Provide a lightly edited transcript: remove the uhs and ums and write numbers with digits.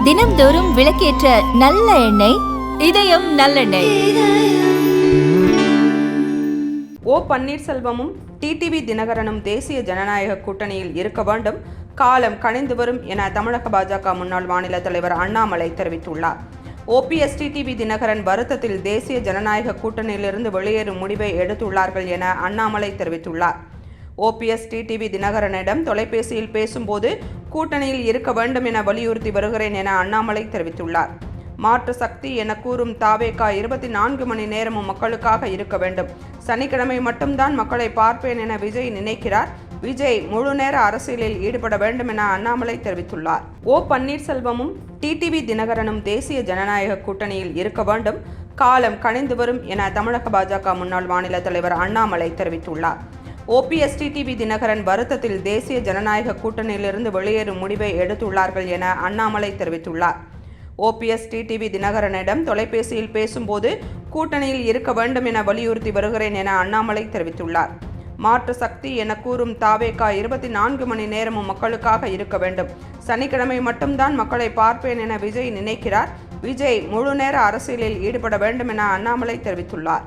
தினம்தோறும் விளக்கேற்ற நல்ல எண்ணெய் இதயம் நல்லெண்ணெய். ஓ பன்னீர்செல்வமும் டிடிவி தினகரனும் தேசிய ஜனநாயக கூட்டணியில் இருக்க வேண்டும், காலம் கணிந்து வரும் என தமிழக பாஜக முன்னாள் மாநில தலைவர் அண்ணாமலை தெரிவித்துள்ளார். ஓபிஎஸ் டிடிவி தினகரன் வருத்தத்தில் தேசிய ஜனநாயக கூட்டணியிலிருந்து வெளியேறும் முடிவை எடுத்துள்ளார்கள் என அண்ணாமலை தெரிவித்துள்ளார். ஓபிஎஸ் டிடிவி தினகரனிடம் தொலைபேசியில் பேசும்போது கூட்டணியில் இருக்க வேண்டும் என வலியுறுத்தி வருகிறேன் என அண்ணாமலை தெரிவித்துள்ளார். மாற்று சக்தி என கூறும் தாவேகா 24 மணி நேரமும் மக்களுக்காக இருக்க வேண்டும், சனிக்கிழமை மட்டும்தான் மக்களை பார்ப்பேன் என விஜய் நினைக்கிறார். விஜய் முழு நேர அரசியலில் ஈடுபட வேண்டும் என அண்ணாமலை தெரிவித்துள்ளார். ஓ பன்னீர்செல்வமும் டிடிவி தினகரனும் தேசிய ஜனநாயக கூட்டணியில் இருக்க வேண்டும், காலம் கணிந்து வரும் என தமிழக பாஜக முன்னாள் மாநில தலைவர் அண்ணாமலை தெரிவித்துள்ளார். ஓபிஎஸ் டிடிவி தினகரன் வருத்தத்தில் தேசிய ஜனநாயக கூட்டணியிலிருந்து வெளியேறும் முடிவை எடுத்துள்ளார்கள் என அண்ணாமலை தெரிவித்துள்ளார். ஓபிஎஸ் டிடிவி தினகரனிடம் தொலைபேசியில் பேசும்போது கூட்டணியில் இருக்க வேண்டும் என வலியுறுத்தி வருகிறேன் என அண்ணாமலை தெரிவித்துள்ளார். மாற்று சக்தி என கூறும் தாவேகா 24 மணி நேரமும் மக்களுக்காக இருக்க வேண்டும், சனிக்கிழமை மட்டும்தான் மக்களை பார்ப்பேன் என விஜய் நினைக்கிறார். விஜய் முழு நேர அரசியலில் ஈடுபட வேண்டும் என அண்ணாமலை தெரிவித்துள்ளார்.